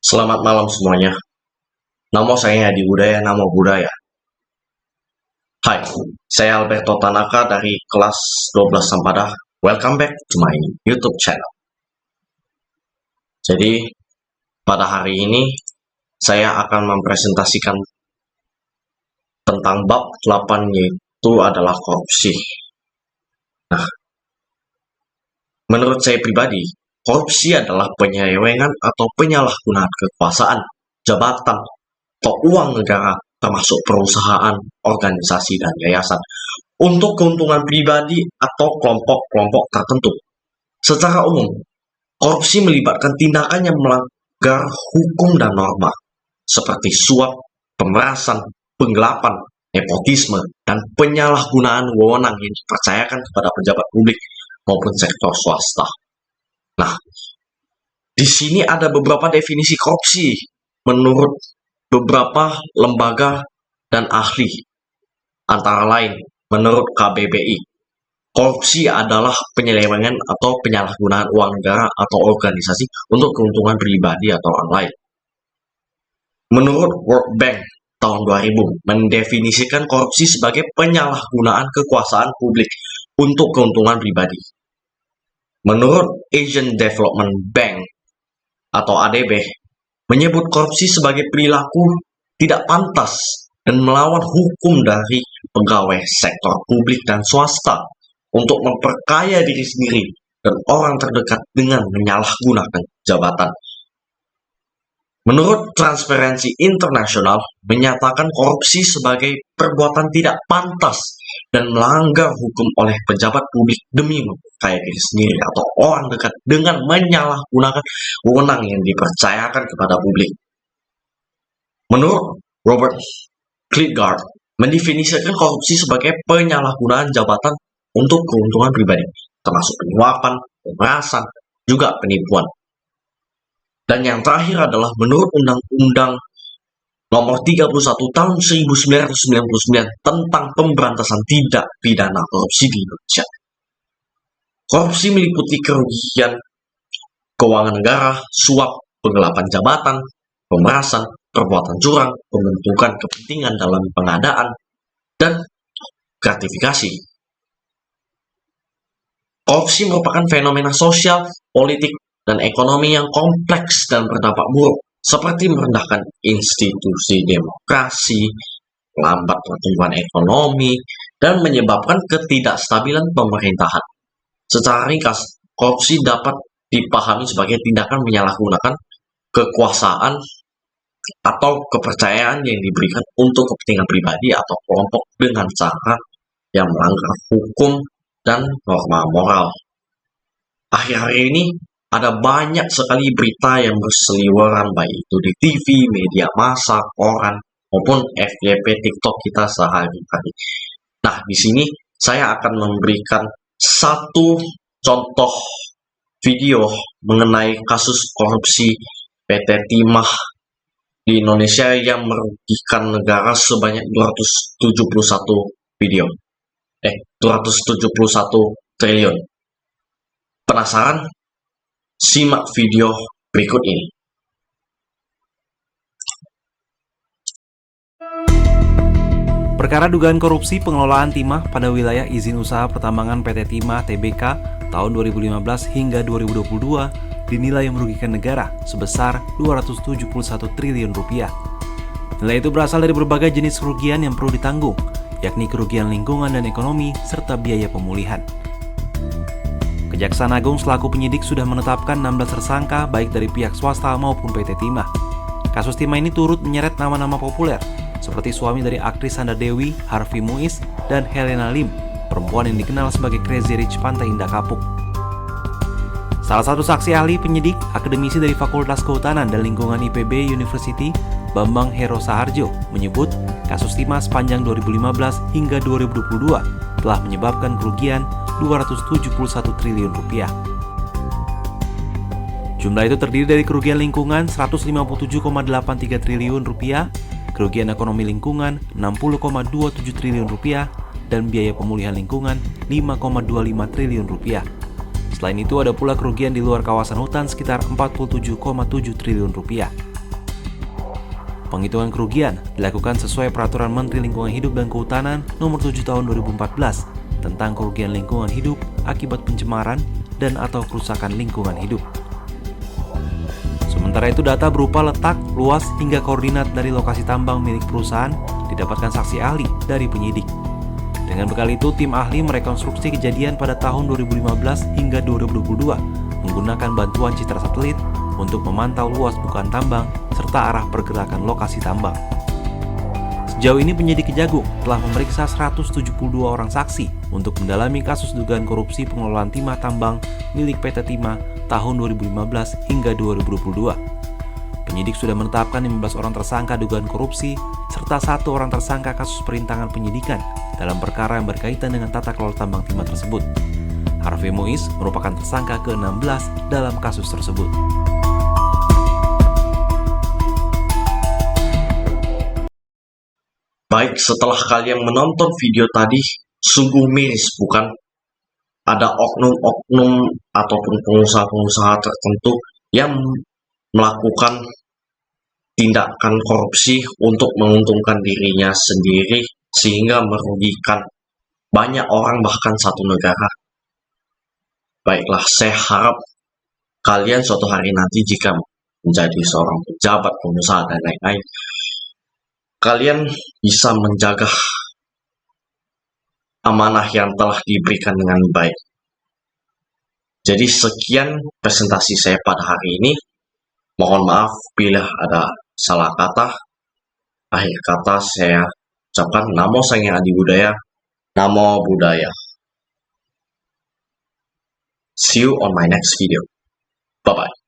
Selamat malam semuanya. Nama saya Hadi Budaya, Nama Budaya. Hai, saya Alberto Tanaka dari kelas 12 Sampada. Welcome back to my YouTube channel. Jadi, pada hari ini saya akan mempresentasikan tentang bab 8, yaitu adalah korupsi. Nah, menurut saya pribadi, korupsi adalah penyelewengan atau penyalahgunaan kekuasaan, jabatan, atau uang negara, termasuk perusahaan, organisasi, dan yayasan, untuk keuntungan pribadi atau kelompok-kelompok tertentu. Secara umum, korupsi melibatkan tindakan yang melanggar hukum dan norma, seperti suap, pemerasan, penggelapan, nepotisme, dan penyalahgunaan wewenang yang dipercayakan kepada pejabat publik maupun sektor swasta. Nah, di sini ada beberapa definisi korupsi menurut beberapa lembaga dan ahli. Antara lain, menurut KBBI, korupsi adalah penyelewengan atau penyalahgunaan uang negara atau organisasi untuk keuntungan pribadi atau orang lain. Menurut World Bank tahun 2000, mendefinisikan korupsi sebagai penyalahgunaan kekuasaan publik untuk keuntungan pribadi. Menurut Asian Development Bank atau ADB, menyebut korupsi sebagai perilaku tidak pantas dan melawan hukum dari pegawai sektor publik dan swasta untuk memperkaya diri sendiri dan orang terdekat dengan menyalahgunakan jabatan. Menurut Transparency International, menyatakan korupsi sebagai perbuatan tidak pantas dan melanggar hukum oleh pejabat publik demi memperkaya diri sendiri atau orang dekat dengan menyalahgunakan wewenang yang dipercayakan kepada publik. Menurut Robert Klitgaard, mendefinisikan korupsi sebagai penyalahgunaan jabatan untuk keuntungan pribadi, termasuk penyuapan, pemerasan, juga penipuan. Dan yang terakhir adalah menurut Undang-Undang Nomor 31 Tahun 1999 tentang pemberantasan tindak pidana korupsi di Indonesia. Korupsi meliputi kerugian keuangan negara, suap, penggelapan jabatan, pemerasan, perbuatan curang, pembentukan kepentingan dalam pengadaan, dan gratifikasi. Korupsi merupakan fenomena sosial, politik, dan ekonomi yang kompleks dan berdampak buruk, seperti merendahkan institusi demokrasi, melambat pertumbuhan ekonomi, dan menyebabkan ketidakstabilan pemerintahan. Secara ringkas, korupsi dapat dipahami sebagai tindakan menyalahgunakan kekuasaan atau kepercayaan yang diberikan untuk kepentingan pribadi atau kelompok dengan cara yang melanggar hukum dan norma moral. Akhir-akhir ini, ada banyak sekali berita yang berseliweran, baik itu di TV, media massa, koran, maupun FYP TikTok kita sehari-hari. Nah, di sini saya akan memberikan satu contoh video mengenai kasus korupsi PT Timah di Indonesia yang merugikan negara sebanyak 271 triliun. Penasaran? Simak video berikut ini. Perkara dugaan korupsi pengelolaan timah pada wilayah izin usaha pertambangan PT Timah Tbk tahun 2015 hingga 2022 dinilai merugikan negara sebesar 271 triliun rupiah. Nilai itu berasal dari berbagai jenis kerugian yang perlu ditanggung, yakni kerugian lingkungan dan ekonomi serta biaya pemulihan. Kejaksaan Agung selaku penyidik sudah menetapkan 16 tersangka baik dari pihak swasta maupun PT Timah. Kasus Timah ini turut menyeret nama-nama populer seperti suami dari aktris Sandra Dewi, Harvey Muiz, dan Helena Lim, perempuan yang dikenal sebagai Crazy Rich Pantai Indah Kapuk. Salah satu saksi ahli penyidik, akademisi dari Fakultas Kehutanan dan Lingkungan IPB University, Bambang Hero Saharjo, menyebut kasus Timah sepanjang 2015 hingga 2022 telah menyebabkan kerugian 271 triliun rupiah. Jumlah itu terdiri dari kerugian lingkungan 157,83 triliun rupiah, kerugian ekonomi lingkungan 60,27 triliun rupiah, dan biaya pemulihan lingkungan 5,25 triliun rupiah. Selain itu ada pula kerugian di luar kawasan hutan sekitar 47,7 triliun rupiah. Penghitungan kerugian dilakukan sesuai Peraturan Menteri Lingkungan Hidup dan Kehutanan Nomor 7 Tahun 2014 tentang kerugian lingkungan hidup akibat pencemaran dan atau kerusakan lingkungan hidup. Sementara itu, data berupa letak, luas, hingga koordinat dari lokasi tambang milik perusahaan didapatkan saksi ahli dari penyidik. Dengan bekal itu, tim ahli merekonstruksi kejadian pada tahun 2015 hingga 2022 menggunakan bantuan citra satelit untuk memantau luas bukaan tambang serta arah pergerakan lokasi tambang. Sejauh ini penyidik Kejagung telah memeriksa 172 orang saksi untuk mendalami kasus dugaan korupsi pengelolaan timah tambang milik PT Timah tahun 2015 hingga 2022. Penyidik sudah menetapkan 15 orang tersangka dugaan korupsi serta 1 orang tersangka kasus perintangan penyidikan dalam perkara yang berkaitan dengan tata kelola tambang timah tersebut. Harvey Muiz merupakan tersangka ke-16 dalam kasus tersebut. Baik, setelah kalian menonton video tadi, sungguh miris bukan? Ada oknum-oknum ataupun pengusaha-pengusaha tertentu yang melakukan tindakan korupsi untuk menguntungkan dirinya sendiri sehingga merugikan banyak orang, bahkan satu negara. Baiklah, saya harap kalian suatu hari nanti jika menjadi seorang pejabat, pengusaha, dan lain-lain, kalian bisa menjaga amanah yang telah diberikan dengan baik. Jadi sekian presentasi saya pada hari ini. Mohon maaf bila ada salah kata. Akhir kata saya ucapkan Namo Sang Adi Budaya, Namo Buddhaya. See you on my next video. Bye-bye.